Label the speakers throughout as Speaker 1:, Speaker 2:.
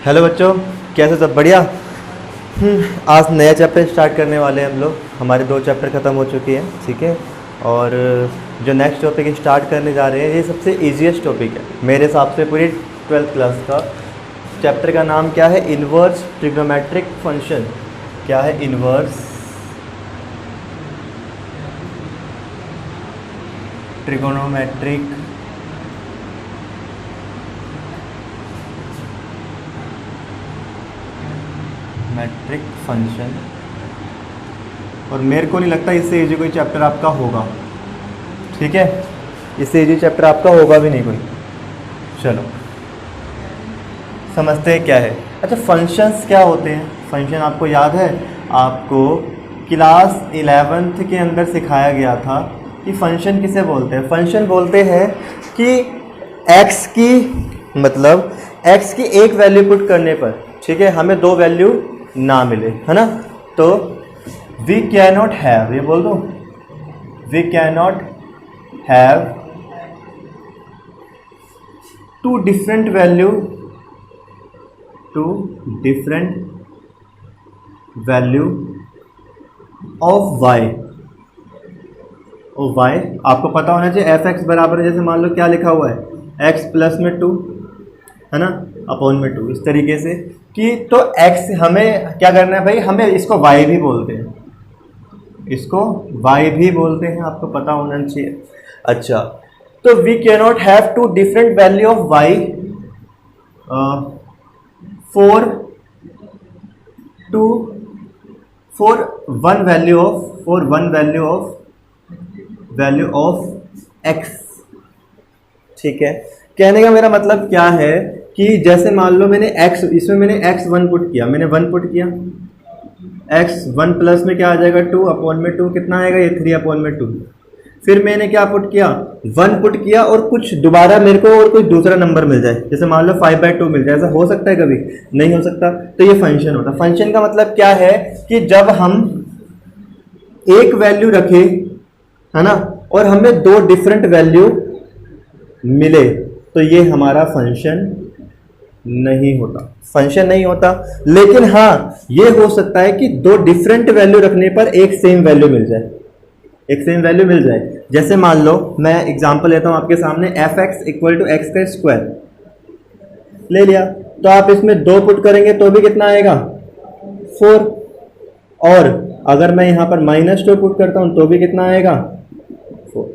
Speaker 1: Hello बच्चों, कैसे सब बढ़िया। आज नया चैप्टर स्टार्ट करने वाले हैं हम लोग। हमारे 2 चैप्टर ख़त्म हो चुके हैं, ठीक है। और जो नेक्स्ट टॉपिक स्टार्ट करने जा रहे हैं ये सबसे इजीएस्ट टॉपिक है मेरे हिसाब से पूरी 12th क्लास का। चैप्टर का नाम क्या है? Inverse trigonometric function. क्या है? Inverse trigonometric metric function. और मेरे को नहीं लगता इससे इजी कोई चैप्टर आपका होगा, ठीक है। इससे इजी चैप्टर आपका होगा भी नहीं कोई। चलो समझते हैं क्या है। अच्छा, फंक्शंस क्या होते हैं? फंक्शन आपको याद है? आपको क्लास 11th के अंदर सिखाया गया था कि फंक्शन किसे बोलते हैं। फंक्शन बोलते हैं कि x की मतलब x की एक वैल्यू पुट करने पर, ठीक है, हमें 2 वैल्यू ना मिले, है ना। तो वी कैन नॉट हैव, ये बोल दो, we can not have 2 different value, 2 different value of y। और y आपको पता होना चाहिए एफ एक्स बराबर है, जैसे मान लो क्या लिखा हुआ है, x प्लस में 2, है ना, अपॉन में 2, इस तरीके से कि तो x हमें क्या करना है भाई, हमें इसको y भी बोलते हैं, इसको y भी बोलते हैं, आपको पता होना चाहिए। अच्छा, तो we can not have 2 different value of y for one value of x, ठीक है। कहने का मेरा मतलब क्या है कि जैसे मान लो मैंने x, इसमें मैंने x1 पुट किया, मैंने 1 पुट किया, x1 प्लस में क्या आ जाएगा 2 अपॉन में 2, कितना आएगा ये 3 अपॉन में 2। फिर मैंने क्या पुट किया, 1 पुट किया और कुछ दोबारा मेरे को और कोई दूसरा नंबर मिल जाए, जैसे मान लो 5/2 मिल जाए। ऐसा हो सकता है कभी? नहीं हो सकता। तो ये फंक्शन होता है। फंक्शन का मतलब क्या है कि जब हम एक वैल्यू रखें, है ना, और हमें 2 डिफरेंट वैल्यू मिले, तो ये हमारा फंक्शन नहीं होता, फंक्शन नहीं होता। लेकिन हाँ, ये हो सकता है कि 2 डिफरेंट वैल्यू रखने पर एक सेम वैल्यू मिल जाए, एक सेम वैल्यू मिल जाए। जैसे मान लो मैं एग्जांपल लेता हूं आपके सामने, f x equal to x का स्क्वायर ले लिया, तो आप इसमें 2 पुट करेंगे तो भी कितना आएगा 4, और अगर मैं यहाँ पर -2 पुट करता हूं तो भी कितना आएगा 4।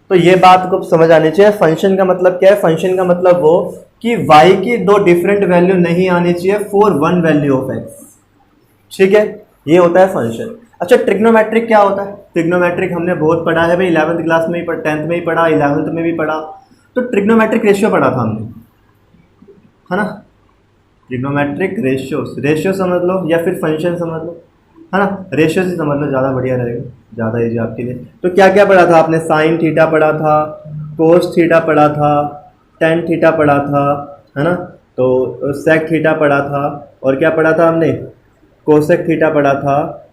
Speaker 1: तो ये बात को समझ आनी चाहिए। फंक्शन का मतलब क्या है? फंक्शन का मतलब वो कि y की 2 डिफरेंट वैल्यू नहीं आनी चाहिए फॉर 1 वैल्यू ऑफ x, ठीक है। ये होता है फंक्शन। अच्छा, ट्रिग्नोमेट्रिक क्या होता है? ट्रिग्नोमेट्रिक हमने बहुत पढ़ा है भाई, 11th क्लास में ही, 10th में ही पढ़ा, 11th में भी पढ़ा। तो ट्रिग्नोमेट्रिक रेशियो पढ़ा था हमने, है ना। ट्रिग्नोमेट्रिक रेशियो समझ लो या फिर फंक्शन समझ लो, है ना। रेशियो से समझ लो, ज़्यादा बढ़िया रहेगा, ज़्यादा ईजी आपके लिए। तो क्या क्या पढ़ा था आपने? साइन थीटा पढ़ा था, कोस थीटा पढ़ा था, टेन थीटा पढ़ा था, है ना। तो सेक थीटा पढ़ा था, और क्या पढ़ा था हमने? कोसेक थीटा पढ़ा था,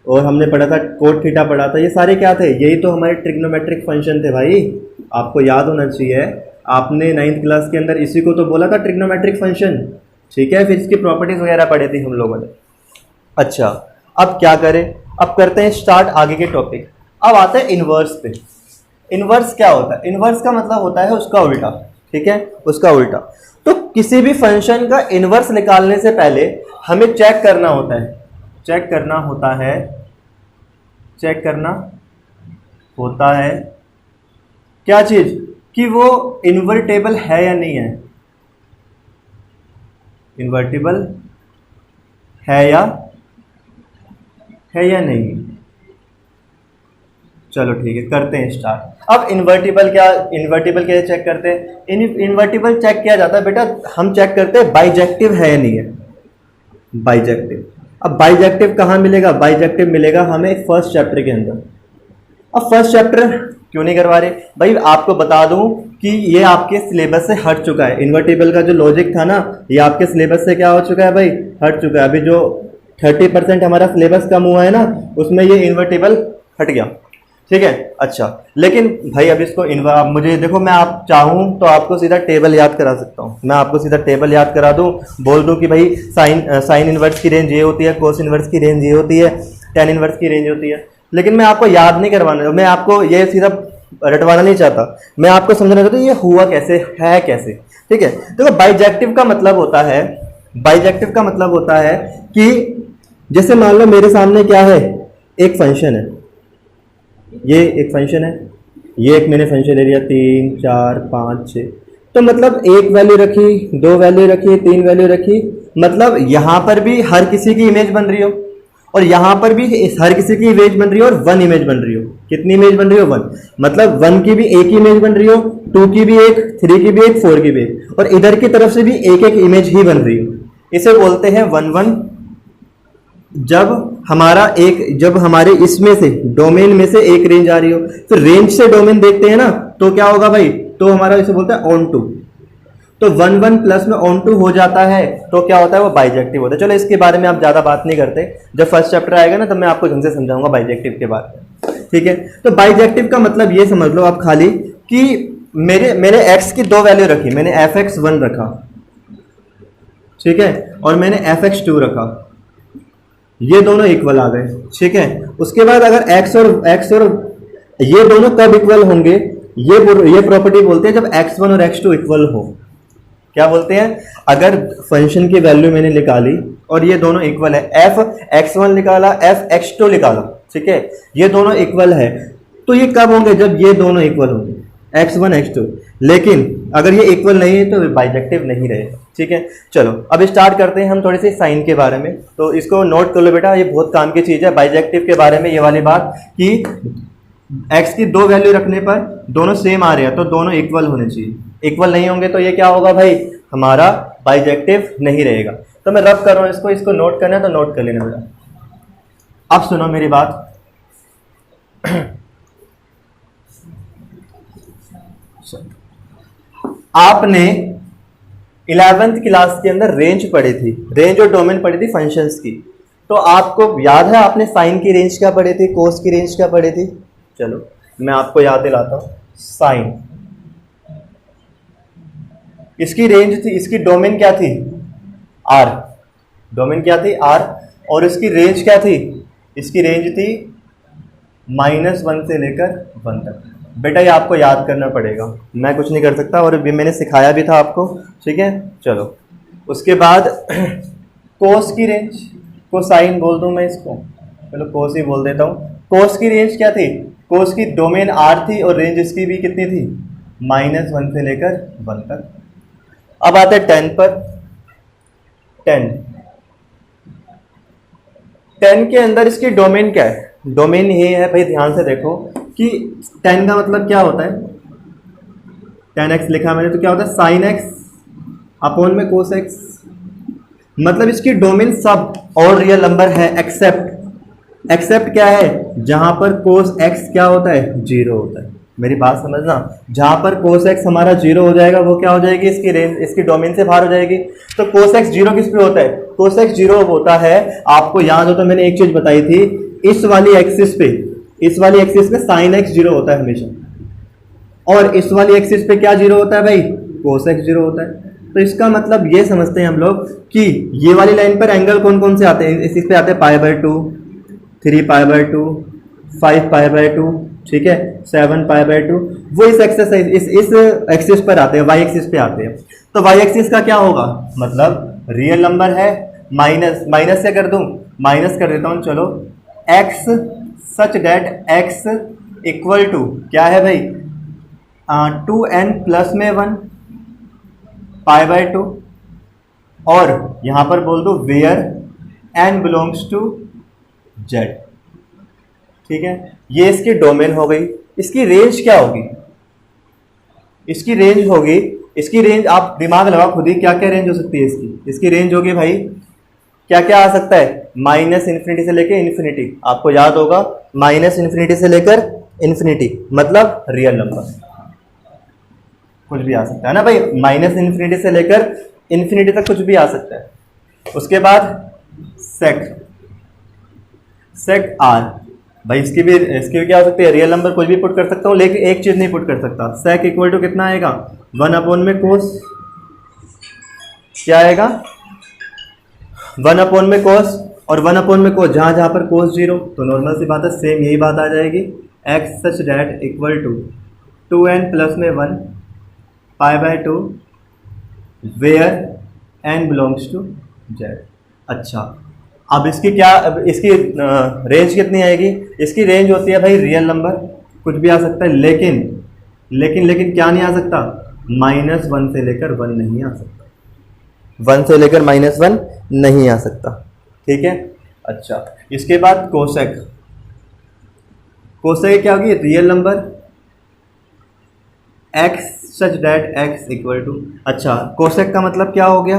Speaker 1: और हमने पढ़ा था कोट थीटा पढ़ा था। ये सारे क्या थे? यही तो हमारे ट्रिग्नोमेट्रिक फंक्शन थे भाई, आपको याद होना चाहिए। आपने 9th क्लास के अंदर इसी को तो बोला था ट्रिग्नोमेट्रिक फंक्शन, ठीक है। फिर इसकी प्रॉपर्टीज वगैरह पढ़ी थी हम लोगों ने। अच्छा, अब क्या करें? अब करते हैं स्टार्ट आगे के टॉपिक। अब आते हैं इन्वर्स पे। इन्वर्स क्या होता है? इन्वर्स का मतलब होता है उसका उल्टा, ठीक है, उसका उल्टा। तो किसी भी फंक्शन का इन्वर्स निकालने से पहले हमें चेक करना होता है, चेक करना होता है क्या चीज? कि वो इन्वर्टेबल है या नहीं है, इन्वर्टेबल है या नहीं। चलो ठीक है, करते हैं स्टार्ट। अब इन्वर्टिबल क्या चेक करते हैं? इन्वर्टिबल चेक किया जाता है बेटा, हम चेक करते हैं बाइजेक्टिव है या नहीं है, बाइजेक्टिव। अब बाइजेक्टिव कहाँ मिलेगा? बाइजेक्टिव मिलेगा हमें फर्स्ट चैप्टर के अंदर। अब फर्स्ट चैप्टर क्यों नहीं करवा रहे भाई? आपको बता दूं कि ये आपके सिलेबस से हट चुका है। इन्वर्टिबल का जो लॉजिक था ना, ये आपके सिलेबस से क्या हो चुका है भाई? हट चुका है। अभी जो 30% हमारा सिलेबस कम हुआ है ना, उसमें ये इन्वर्टिबल हट गया। ठीक है। अच्छा, लेकिन भाई अब इसको आप मुझे देखो, मैं आप चाहूँ तो आपको सीधा टेबल याद करा सकता हूँ, मैं आपको सीधा टेबल याद करा दूँ, बोल दूँ कि भाई साइन इनवर्स की रेंज ये होती है, कोस इनवर्स की रेंज ये होती है, टेन इनवर्स की रेंज होती है, लेकिन मैं आपको याद नहीं करवाना, मैं आपको ये सीधा रटवाना नहीं चाहता, मैं आपको समझना चाहता हूँ ये हुआ कैसे है कैसे। ठीक है, देखो बाइजेक्टिव का मतलब होता है, बाइजेक्टिव का मतलब होता है कि जैसे मान लो मेरे सामने क्या है, एक फंक्शन है, ये एक फंक्शन है, ये एक मैंने फंक्शन ले लिया 3 4 5 6, तो मतलब एक वैल्यू रखी, दो वैल्यू रखी, तीन वैल्यू रखी, मतलब यहां पर भी हर किसी की इमेज बन रही हो और यहां पर भी हर किसी की इमेज बन रही हो और वन इमेज बन रही हो। कितनी इमेज बन रही हो? वन। मतलब वन की भी एक इमेज बन रही हो, टू की भी एक, थ्री की भी एक, फोर की भी एक, और इधर की तरफ से भी एक एक इमेज ही बन रही हो। इसे बोलते हैं वन वन। जब हमारे इसमें से डोमेन में से एक रेंज आ रही हो, फिर रेंज से डोमेन देखते हैं ना, तो क्या होगा भाई, तो हमारा इसे बोलते हैं ऑन टू। तो वन वन प्लस में ऑन टू हो जाता है, तो क्या होता है, वो बाइजेक्टिव होता है। चलो इसके बारे में आप ज्यादा बात नहीं करते, जब फर्स्ट चैप्टर आएगा ना तब मैं आपको ढंग से समझाऊंगा बाइजेक्टिव के बारे में। ठीक है, तो बाइजेक्टिव का मतलब ये समझ लो आप खाली कि मैंने एक्स की दो वैल्यू रखी, मैंने एफ एक्स वन रखा, ठीक है, और मैंने एफ एक्स टू रखा, ये दोनों इक्वल आ गए। ठीक है, उसके बाद अगर x और ये दोनों कब इक्वल होंगे, ये प्रॉपर्टी बोलते हैं जब x1 और x2 इक्वल हो। क्या बोलते हैं? अगर फंक्शन की वैल्यू मैंने निकाली और ये दोनों इक्वल है, f x1 निकाला, f x2 निकाला, ठीक है, ये दोनों इक्वल है, तो ये कब होंगे? जब ये दोनों इक्वल होंगे, x1 x2। लेकिन अगर ये इक्वल नहीं है तो बाइजेक्टिव नहीं रहेगा। ठीक है, चलो अब स्टार्ट करते हैं हम थोड़ी सी साइन के बारे में। तो इसको नोट कर लो बेटा, ये बहुत काम की चीज़ है बाइजेक्टिव के बारे में, ये वाली बात कि x की दो वैल्यू रखने पर दोनों सेम आ रहे हैं तो दोनों इक्वल होने चाहिए। इक्वल नहीं होंगे तो ये क्या होगा भाई, हमारा बाइजेक्टिव नहीं रहेगा। तो मैं रब कर रहा हूँ इसको नोट करना है तो नोट कर लेना बेटा। अब सुनो मेरी बात। आपने 11th क्लास के अंदर रेंज पढ़ी थी, रेंज और डोमेन पढ़ी थी फंक्शंस की, तो आपको याद है आपने साइन की रेंज क्या पढ़ी थी, कोस की रेंज क्या पढ़ी थी? चलो मैं आपको याद दिलाता हूं। साइन, इसकी रेंज थी, इसकी डोमेन क्या थी? आर। डोमेन क्या थी? आर। और इसकी रेंज क्या थी? इसकी रेंज थी -1 से लेकर 1 तक। बेटा ये आपको याद करना पड़ेगा, मैं कुछ नहीं कर सकता, और भी मैंने सिखाया भी था आपको। ठीक है, चलो उसके बाद कोस की रेंज, कोसाइन बोल दूं मैं इसको, चलो कोस ही बोल देता हूँ। कोस की रेंज क्या थी? कोस की डोमेन आर थी और रेंज इसकी भी कितनी थी? -1 से लेकर 1 तक। अब आते हैं 10 पर। 10 के अंदर इसकी डोमेन क्या है? डोमेन ये है भाई, ध्यान से देखो कि 10 का मतलब क्या होता है। 10x लिखा मैंने तो क्या होता है? साइन एक्स अपॉन में कोस एक्स। मतलब इसकी डोमेन सब और रियल नंबर है एक्सेप्ट क्या है? जहां पर कोस एक्स क्या होता है? 0 होता है। मेरी बात समझना, जहां पर कोस एक्स हमारा 0 हो जाएगा वो क्या हो जाएगी? इसकी रेंज, इसकी डोमेन से बाहर हो जाएगी। तो कोस एक्स 0 किस पे होता है? कोस एक्स 0 होता है, आपको याद हो तो मैंने एक चीज बताई थी, इस वाली एक्सिस पे साइन एक्स 0 होता है हमेशा, और इस वाली एक्सिस पे क्या 0 होता है भाई? कोस एक्स 0 होता है। तो इसका मतलब ये समझते हैं हम लोग कि ये वाली लाइन पर एंगल कौन कौन से आते हैं? इस पे आते हैं π/2, 3π/2, 5π/2, ठीक है, 7π/2। वो इस एक्सिस पर आते हैं, वाई एक्सिस पे आते हैं। तो वाई एक्सिस का क्या होगा? मतलब रियल नंबर है, माइनस से कर दूं, माइनस कर देता हूं, चलो, x such that x equal to क्या है भाई? 2n प्लस में 1 π/2, और यहां पर बोल दो where n belongs to z। ठीक है, ये इसकी डोमेन हो गई। इसकी रेंज क्या होगी? इसकी रेंज आप दिमाग लगाओ खुद ही, क्या क्या रेंज हो सकती है इसकी? इसकी रेंज होगी भाई, क्या क्या आ सकता है? -∞ से लेकर इन्फिनिटी। आपको याद होगा -∞ से लेकर इन्फिनिटी मतलब रियल नंबर, कुछ भी आ सकता है ना भाई, -∞ से लेकर इन्फिनिटी तक कुछ भी आ सकता है। उसके बाद सेक आर, भाई इसकी भी क्या हो सकती है, रियल नंबर कुछ भी पुट कर सकता हूँ, लेकिन एक चीज़ नहीं पुट कर सकता, सेक इक्वल टू कितना आएगा, 1 में कोस, क्या आएगा 1 में कोस, और 1 में कोस जहाँ जहाँ पर कोस 0, तो नॉर्मल सी बात है, सेम यही बात आ जाएगी, x such that equal to 2n plus में 1 π/2 where n belongs to z। अच्छा, अब इसकी रेंज कितनी आएगी, इसकी रेंज होती है भाई रियल नंबर कुछ भी आ सकता है, लेकिन क्या नहीं आ सकता, -1 से लेकर 1 नहीं आ सकता, 1 से लेकर -1 नहीं आ सकता, ठीक है। अच्छा, इसके बाद कोसेक क्या होगी, real number x such that x equal to, अच्छा कोसेक का मतलब क्या हो गया,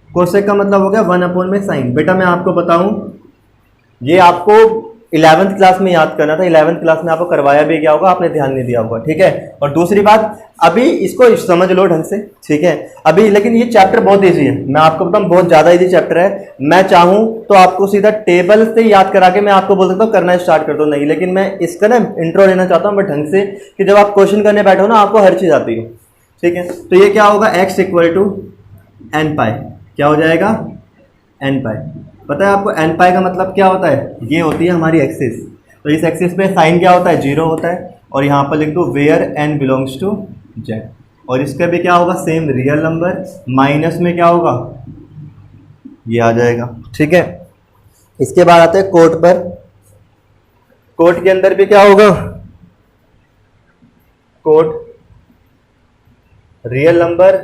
Speaker 1: कोसेक का मतलब हो गया 1 में साइन। बेटा मैं आपको बताऊं, ये आपको 11th क्लास में याद करना था, 11th क्लास में आपको करवाया भी क्या होगा, आपने ध्यान नहीं दिया होगा, ठीक है। और दूसरी बात, अभी इसको समझ लो ढंग से, ठीक है। अभी लेकिन ये चैप्टर बहुत ईजी है, मैं आपको बताऊं बहुत ज़्यादा ईजी चैप्टर है, मैं चाहूँ तो आपको सीधा टेबल से याद करा के मैं आपको बोल सकता हूँ करना स्टार्ट कर दो, नहीं, लेकिन मैं इसका ना इंट्रो लेना चाहता हूँ बट ढंग से, कि जब आप क्वेश्चन करने बैठो ना आपको हर चीज़ आती हो, ठीक है। तो ये क्या होगा, x इक्वल टू n पाई, क्या हो जाएगा n पाई। पता है आपको n पाई का मतलब क्या होता है, ये होती है हमारी एक्सिस, तो इस एक्सिस पे साइन क्या होता है, 0 होता है, और यहाँ पर लिख दो where n belongs to z, और इसका भी क्या होगा, सेम रियल नंबर, माइनस में क्या होगा, ये आ जाएगा, ठीक है। इसके बाद आते हैं कोट पर, कोट के अंदर भी क्या होगा, कोट रियल नंबर,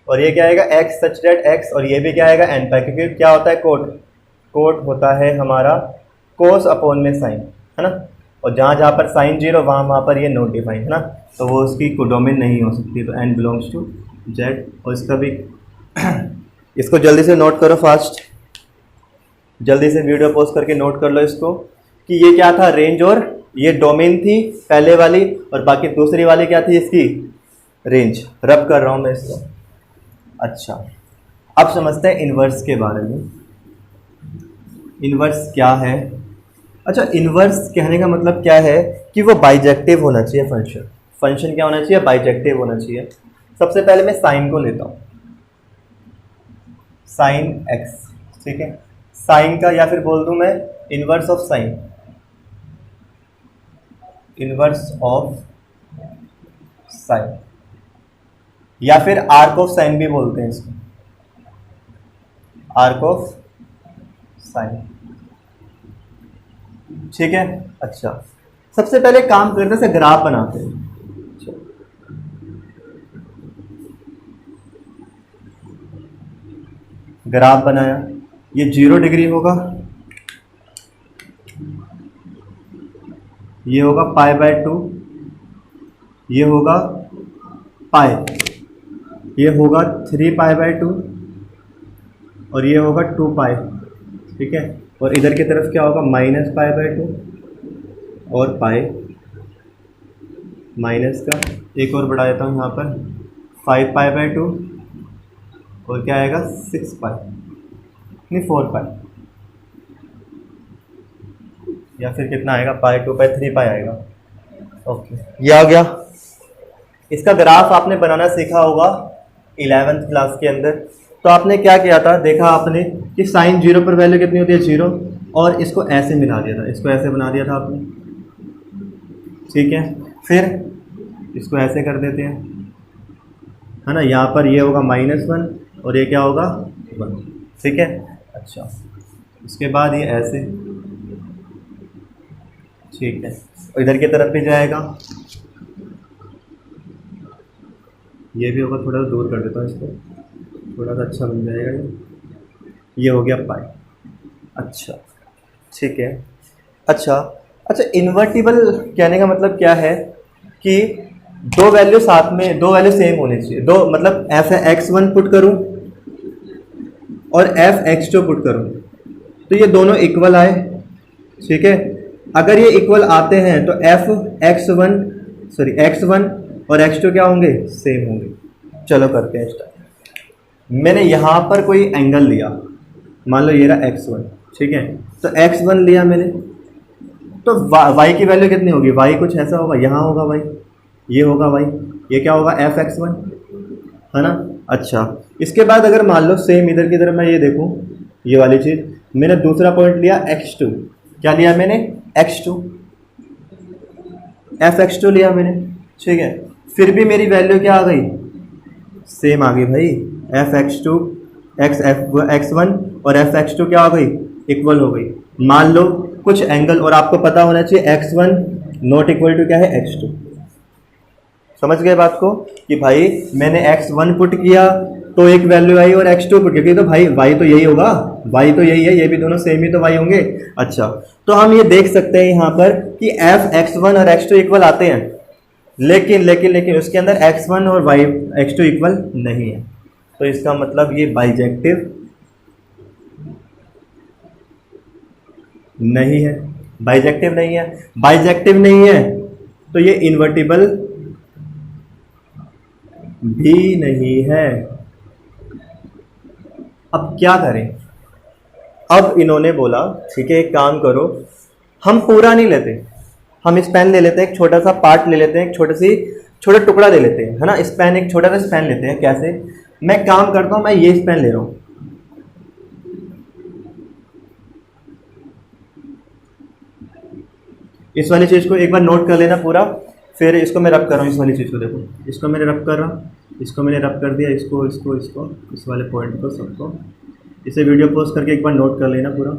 Speaker 1: और ये क्या आएगा x सच डेट x, और ये भी क्या आएगा n पाई, क्योंकि क्या होता है कोट होता है हमारा कोस अपॉन में साइन, है ना, और जहाँ जहाँ पर साइन 0 वहाँ पर ये नॉट डिफाइन, है ना, तो वो उसकी कोडोमेन नहीं हो सकती, तो n बिलोंग्स टू z। और इसका भी इसको जल्दी से नोट करो फास्ट, जल्दी से वीडियो पॉज करके नोट कर लो इसको, कि ये क्या था, रेंज, और ये डोमेन थी पहले वाली, और बाकी दूसरी वाली क्या थी, इसकी रेंज। रब कर रहा हूँ मैं इसको। अच्छा, अब समझते हैं इन्वर्स के बारे में। इन्वर्स क्या है, अच्छा इन्वर्स कहने का मतलब क्या है, कि वो बाइजेक्टिव होना चाहिए फंक्शन क्या होना चाहिए, बाइजेक्टिव होना चाहिए। सबसे पहले मैं साइन को लेता हूँ, साइन x, ठीक है, साइन का, या फिर बोल दूँ मैं inverse of sine, inverse of sine, या फिर आर्क ऑफ साइन भी बोलते हैं इसको, आर्क ऑफ साइन, ठीक है। अच्छा, सबसे पहले काम करते हैं, ग्राफ बनाते हैं। ग्राफ बनाया, ये 0 डिग्री होगा, ये होगा π/2, ये होगा पाई, ये होगा 3π/2, और ये होगा 2 पाई, ठीक है। और इधर की तरफ क्या होगा, -π/2 और पाई, माइनस का एक और बढ़ा देता हूँ यहाँ पर 5π/2, और क्या आएगा 6 पाई, नहीं 4 पाई, या फिर कितना आएगा, पाई 2 पाई 3 पाई आएगा, ओके ये आ गया। इसका ग्राफ आपने बनाना सीखा होगा 11th क्लास के अंदर, तो आपने क्या किया था, देखा आपने कि साइन 0 पर वैल्यू कितनी होती है, 0, और इसको ऐसे मिला दिया था, इसको ऐसे बना दिया था आपने, ठीक है। फिर इसको ऐसे कर देते हैं, है ना, यहाँ पर ये होगा -1 और ये क्या होगा 1, ठीक है। अच्छा, उसके बाद ये ऐसे, ठीक है, और इधर की तरफ भी जाएगा, ये भी होगा, थोड़ा दूर कर देता हूँ इसको, थोड़ा सा अच्छा बन जाएगा ये हो गया पाई। अच्छा, ठीक है। अच्छा, इन्वर्टिबल कहने का मतलब क्या है, कि दो वैल्यू साथ में, दो वैल्यू सेम होनी चाहिए, दो मतलब f(x1) पुट करूँ और f(x2) पुट करूँ, तो ये दोनों इक्वल आए, ठीक है। अगर ये इक्वल आते हैं तो x1 और x2 क्या होंगे, सेम होंगे। चलो करते हैं स्टार्ट। मैंने यहाँ पर कोई एंगल लिया, मान लो ये रहा x1, ठीक है, तो x1 लिया मैंने, तो y की वैल्यू कितनी होगी, y कुछ ऐसा होगा, यहाँ होगा y, ये होगा y, ये क्या होगा f(x1), है ना। अच्छा, इसके बाद अगर मान लो सेम इधर की तरफ मैं ये देखूँ, ये वाली चीज़, मैंने दूसरा पॉइंट लिया x2, क्या लिया मैंने x2, f(x2) लिया मैंने, ठीक है। फिर भी मेरी वैल्यू क्या आ गई, सेम आ गई भाई, f(x2) x1 और f(x2) क्या हो गई, इक्वल हो गई। मान लो कुछ एंगल, और आपको पता होना चाहिए x1 नॉट इक्वल टू क्या है, x2। समझ गए बात को, कि भाई मैंने x1 पुट किया तो एक वैल्यू आई, और x2 पुट किया तो भाई y तो यही होगा, y तो यही है, ये भी दोनों सेम ही तो y होंगे। अच्छा, तो हम ये देख सकते हैं यहाँ पर कि f(x1) और x2 इक्वल आते हैं, लेकिन लेकिन लेकिन उसके अंदर x1 और x2 इक्वल नहीं है। तो इसका मतलब ये बाइजेक्टिव नहीं है, बाइजेक्टिव नहीं है, बाइजेक्टिव नहीं है तो ये इन्वर्टिबल भी नहीं है। अब क्या करें, अब इन्होंने बोला ठीक है एक काम करो, हम पूरा नहीं लेते, हम इस पेन ले लेते हैं, एक छोटा सा पार्ट ले लेते हैं, एक छोटा टुकड़ा ले लेते हैं, है ना। इस पेन, एक छोटा सा पेन लेते हैं। कैसे, मैं काम करता हूं, मैं ये पेन ले रहा हूं, इस वाली चीज को एक बार नोट कर लेना पूरा, फिर इसको मैं रब कर रहा हूँ, इस वाली चीज को देखो, इसको मैंने रब कर रहा हूँ, इसको मैंने रब कर दिया, इसको इसको इसको इस वाले पॉइंट को सबको, इसे वीडियो पोस्ट करके एक बार नोट कर लेना पूरा,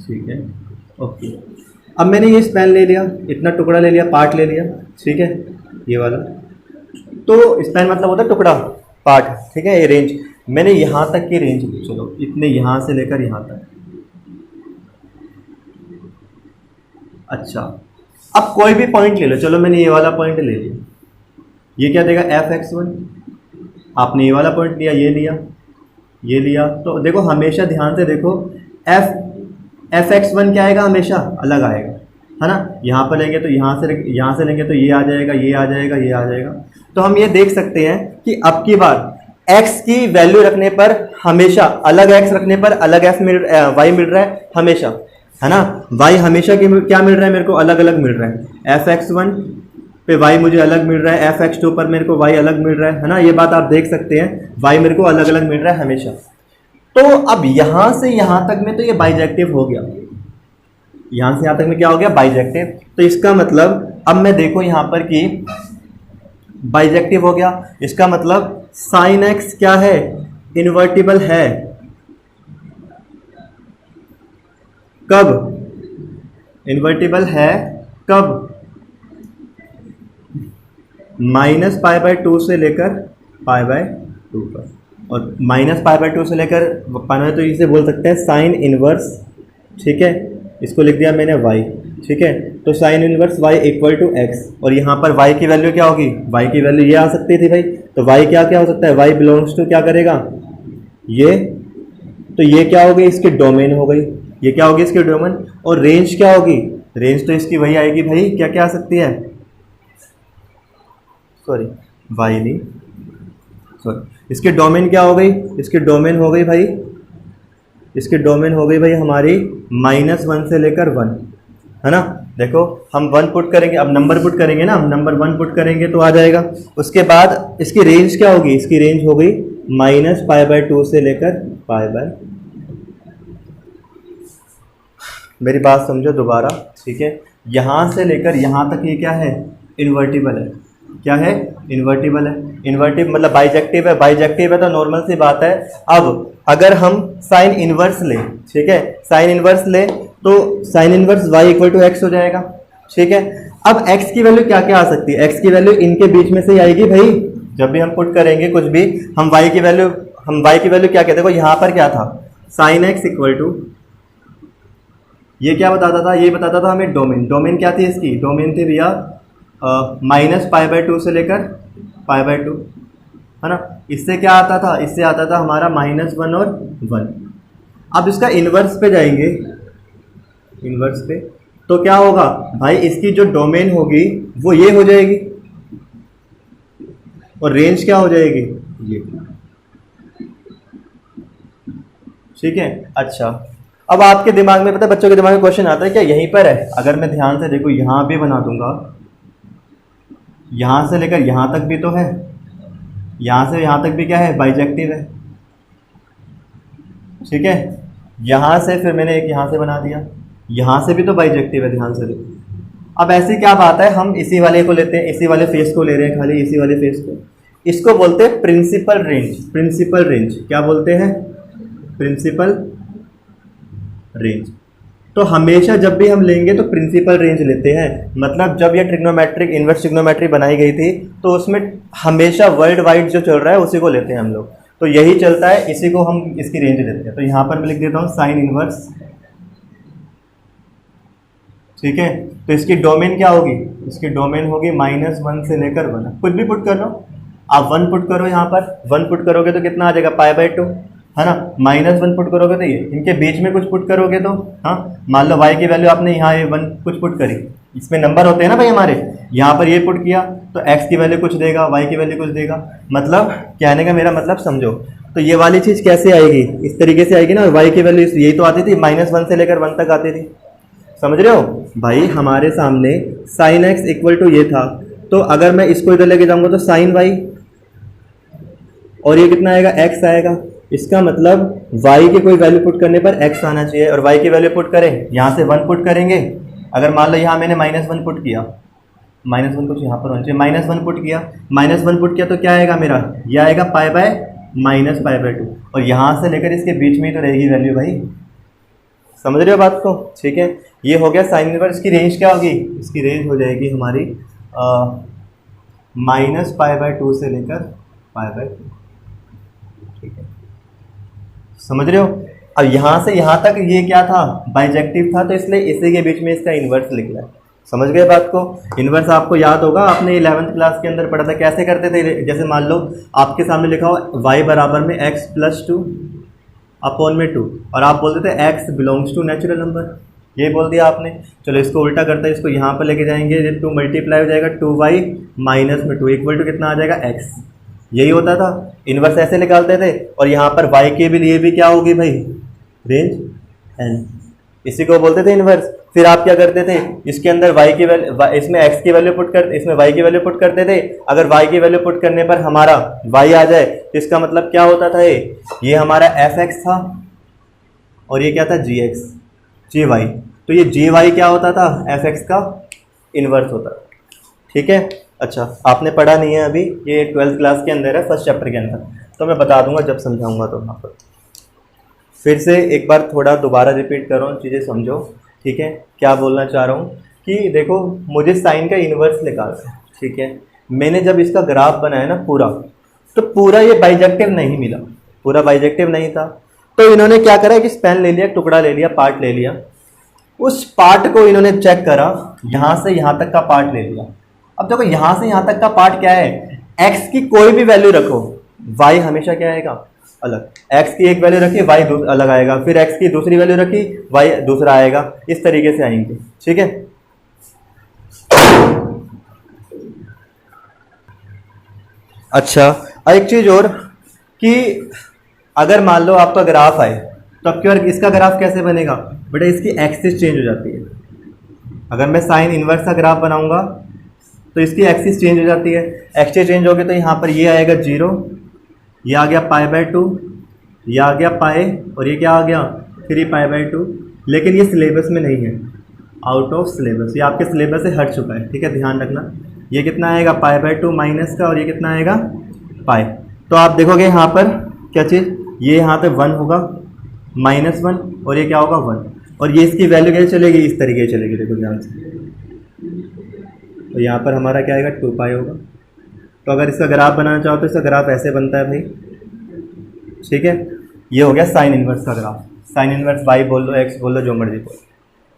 Speaker 1: ठीक है। ओके, अब मैंने ये स्पैन ले लिया, इतना टुकड़ा ले लिया, पार्ट ले लिया, ठीक है, ये वाला। तो स्पैन मतलब होता है टुकड़ा, पार्ट, ठीक है। ये रेंज मैंने यहाँ तक की रेंज ली, चलो इतने यहाँ से लेकर यहाँ तक। अच्छा, अब कोई भी पॉइंट ले लो, चलो मैंने ये वाला पॉइंट ले लिया, ये क्या देगा f(x1), आपने ये वाला पॉइंट लिया, ये लिया, ये लिया, तो देखो हमेशा ध्यान से देखो, f(x1) क्या आएगा, हमेशा अलग आएगा, है ना। यहाँ पर लेंगे तो यहाँ से लेंगे तो ये आ जाएगा, ये आ जाएगा, ये आ जाएगा। तो हम ये देख सकते हैं कि अब की बार x की वैल्यू रखने पर हमेशा अलग x रखने पर अलग y मिल रहा है हमेशा, है ना। y हमेशा क्या मिल रहा है मेरे को, अलग अलग मिल रहा है। f(x1) पे y मुझे अलग मिल रहा है, f(x2) पर मेरे को y अलग मिल रहा है ना। ये बात आप देख सकते हैं, y मेरे को अलग अलग मिल रहा है हमेशा। तो अब यहां से यहां तक में तो ये बाइजेक्टिव हो गया, यहां से यहां तक में क्या हो गया, बाइजेक्टिव। तो इसका मतलब अब मैं देखो यहां पर कि बाइजेक्टिव हो गया, इसका मतलब sin x क्या है, इन्वर्टिबल है। कब इन्वर्टिबल है, कब, -π/2 से लेकर π/2 पर, और -π/2 से लेकर π/2, तो इसे बोल सकते हैं साइन इनवर्स, ठीक है। इसको लिख दिया मैंने y, ठीक है। तो sine inverse y equal to x, और यहाँ पर y की वैल्यू क्या होगी, y की वैल्यू ये आ सकती थी भाई, तो y क्या हो सकता है, y बिलोंग्स टू क्या करेगा, ये, तो ये क्या हो गई, इसकी डोमेन हो गई, ये क्या होगी, इसकी डोमेन। और रेंज क्या होगी, रेंज तो इसकी वही आएगी भाई, क्या आ सकती है, सॉरी y नहीं, सॉरी, इसकी डोमेन क्या हो गई, इसकी डोमेन हो गई भाई, इसकी डोमेन हो गई भाई हमारी -1 से लेकर 1, है ना। देखो हम 1 पुट करेंगे, अब नंबर पुट करेंगे ना, हम नंबर 1 पुट करेंगे तो आ जाएगा। उसके बाद इसकी रेंज क्या होगी, इसकी रेंज हो गई -π/2 से लेकर π/, मेरी बात समझो दोबारा, ठीक है। यहाँ से लेकर यहाँ तक ये क्या है, इन्वर्टिबल है, क्या है, इन्वर्टिबल है। इन्वर्टिव मतलब बाइजेक्टिव है, बाइजेक्टिव है तो नॉर्मल सी बात है। अब अगर हम साइन इनवर्स ले, ठीक है, साइन इनवर्स ले तो sine inverse y equal to x हो जाएगा, ठीक है। अब x की वैल्यू क्या क्या आ सकती है, x की वैल्यू इनके बीच में से ही आएगी भाई, जब भी हम पुट करेंगे कुछ भी, हम y की वैल्यू क्या कहते हैं, यहाँ पर क्या था, साइन x इक्वल टू, ये क्या बताता था, ये बताता था हमें डोमेन, डोमेन क्या थी इसकी, डोमेन थी भैया -π/2 से लेकर π/2, है ना। इससे क्या आता था, इससे आता था हमारा -1 और 1। अब इसका इन्वर्स पे जाएंगे, इन्वर्स पे तो क्या होगा भाई, इसकी जो डोमेन होगी वो ये हो जाएगी, और रेंज क्या हो जाएगी, ये, ठीक है। अच्छा, अब आपके दिमाग में, पता है बच्चों के दिमाग में क्वेश्चन आता है क्या यहीं पर है? अगर मैं ध्यान से देखो यहाँ भी बना दूंगा, यहाँ से लेकर यहाँ तक भी तो है, यहाँ से यहाँ तक भी क्या है? बाइजेक्टिव है, ठीक है। यहाँ से फिर मैंने एक यहाँ से बना दिया, यहाँ से भी तो बाइजेक्टिव है, ध्यान से देखो। अब ऐसी क्या बात है, हम इसी वाले को लेते हैं, इसी वाले फेस को ले रहे हैं, खाली इसी वाले फेस को। इसको बोलते हैं प्रिंसिपल रेंज। प्रिंसिपल रेंज क्या बोलते हैं? Principal range. तो हमेशा जब भी हम लेंगे तो प्रिंसिपल रेंज लेते हैं। मतलब जब यह ट्रिग्नोमेट्रिक इन्वर्स ट्रिग्नोमेट्री बनाई गई थी तो उसमें हमेशा वर्ल्ड वाइड जो चल रहा है उसी को लेते हैं हम लोग। तो यही चलता है, इसी को हम इसकी रेंज लेते हैं। तो यहाँ पर मैं लिख देता हूँ साइन इनवर्स, ठीक है। तो इसकी डोमेन क्या होगी? इसकी डोमेन होगी -1 से लेकर 1। कुछ भी पुट कर लो आप, 1 पुट करो यहाँ पर, 1 पुट करोगे तो कितना आ जाएगा? π/2, है ना। -1 पुट करोगे तो ये, इनके बीच में कुछ पुट करोगे तो, हाँ मान लो y की वैल्यू आपने यहाँ ये 1 कुछ पुट करी, इसमें नंबर होते हैं ना भाई हमारे, यहाँ पर ये पुट किया तो x की वैल्यू कुछ देगा, y की वैल्यू कुछ देगा। मतलब कहने का मेरा मतलब समझो। तो ये वाली चीज़ कैसे आएगी? इस तरीके से आएगी ना, y की वैल्यू यही तो आती थी, -1 से लेकर 1 तक आती थी, समझ रहे हो भाई। हमारे सामने sin x इक्वल टू ये था, तो अगर मैं इसको इधर लेके जाऊंगा तो sin y, और ये कितना आएगा? x आएगा। इसका मतलब y की कोई वैल्यू पुट करने पर x आना चाहिए, और y की वैल्यू पुट करें यहाँ से 1 पुट करेंगे। अगर मान लो यहाँ मैंने -1 पुट किया, -1 कुछ यहाँ पर होना चाहिए, -1 पुट किया, -1 पुट किया तो क्या आएगा मेरा? यह आएगा π/-π/2, और यहाँ से लेकर इसके बीच में ही तो रहेगी वैल्यू भाई, समझ रहे हो बात को, ठीक है। ये हो गया साइन इनवर्स। इसकी रेंज क्या होगी? इसकी रेंज हो जाएगी हमारी -π/2 से लेकर π/2, ठीक है, समझ रहे हो। अब यहाँ से यहाँ तक ये क्या था? बाइजेक्टिव था, तो इसलिए इसी के बीच में इसका इन्वर्स लिख रहा है। समझ गए बात को? इन्वर्स आपको याद होगा, आपने 11th क्लास के अंदर पढ़ा था। कैसे करते थे? जैसे मान लो आपके सामने लिखा हो y बराबर में x + 2 अपॉन में 2, और आप बोलते थे x belongs to natural number, ये बोल दिया आपने। चलो इसको उल्टा करते हैं, इसको यहाँ पर लेके जाएंगे, 2 मल्टीप्लाई हो जाएगा 2y - 2 इक्वल टू कितना आ जाएगा? x। यही होता था, इन्वर्स ऐसे निकालते थे। और यहाँ पर y के भी लिए भी क्या होगी भाई? रेंज n, इसी को बोलते थे इन्वर्स। फिर आप क्या करते थे? इसके अंदर y की वैल्यू, इसमें x की वैल्यू पुट कर, इसमें y की वैल्यू पुट करते थे। अगर y की वैल्यू पुट करने पर हमारा y आ जाए तो इसका मतलब क्या होता था? ये हमारा fx था, और ये क्या था? gy। तो ये gy क्या होता था? fx का इन्वर्स होता था, ठीक है। अच्छा, आपने पढ़ा नहीं है अभी, ये 12th क्लास के अंदर है, फर्स्ट चैप्टर के अंदर, तो मैं बता दूंगा जब समझाऊंगा। तो वहाँ पर फिर से एक बार थोड़ा दोबारा रिपीट कर रहा हूँ, चीज़ें समझो, ठीक है। क्या बोलना चाह रहा हूँ कि देखो, मुझे साइन का इन्वर्स निकालना है, ठीक है। मैंने जब इसका ग्राफ बनाया ना पूरा, तो पूरा ये बाइजेक्टिव नहीं मिला, पूरा बाइजेक्टिव नहीं था। तो इन्होंने क्या करा कि स्पैन ले लिया, टुकड़ा ले लिया, पार्ट ले लिया। उस पार्ट को इन्होंने चेक करा, यहाँ से यहाँ तक का पार्ट ले लिया। अब देखो यहाँ से यहाँ तक का पार्ट क्या है? x की कोई भी वैल्यू रखो, y हमेशा क्या आएगा? अलग। x की एक वैल्यू रखी, y अलग आएगा, फिर x की दूसरी वैल्यू रखी, y दूसरा आएगा, इस तरीके से आएंगे, ठीक है। अच्छा, एक चीज और कि अगर मान लो आपका ग्राफ आए तो अब क्या इसका ग्राफ कैसे बनेगा? बेटा इसकी एक्सिस चेंज हो जाती है। अगर मैं साइन इनवर्स का ग्राफ बनाऊंगा तो इसकी एक्सिस चेंज हो जाती है। एक्सिस चेंज हो गई तो यहाँ पर ये आएगा 0, ये आ गया π/2, ये आ गया पाई, और ये क्या आ गया 3π/2। लेकिन ये सिलेबस में नहीं है, आउट ऑफ सिलेबस, ये आपके सिलेबस से हट चुका है, ठीक है, ध्यान रखना। ये कितना आएगा? π/2 माइनस का, और ये कितना आएगा? पाई। तो आप देखोगे यहाँ पर क्या चीज़, ये यहाँ पे 1 होगा, -1, और ये क्या होगा 1, और ये इसकी वैल्यू कैसे चलेगी? इस तरीके से चलेगी, देखो ध्यान से। तो यहाँ पर हमारा क्या आएगा? 2π होगा। तो अगर इसका ग्राफ बनाना चाहो तो इसका ग्राफ ऐसे बनता है भाई, ठीक है। ये हो गया साइन इनवर्स का ग्राफ। साइन इनवर्स y बोल लो, x बोल लो, जो मर्जी बोल,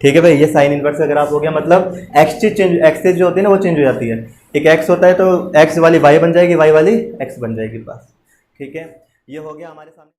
Speaker 1: ठीक है भाई। ये साइन इनवर्स का ग्राफ हो गया, मतलब एक्सिस जो होती है ना वो चेंज हो जाती है। एक x होता है तो x वाली y बन जाएगी, y वाली x बन जाएगी, बस, ठीक है। ये हो गया हमारे सामने।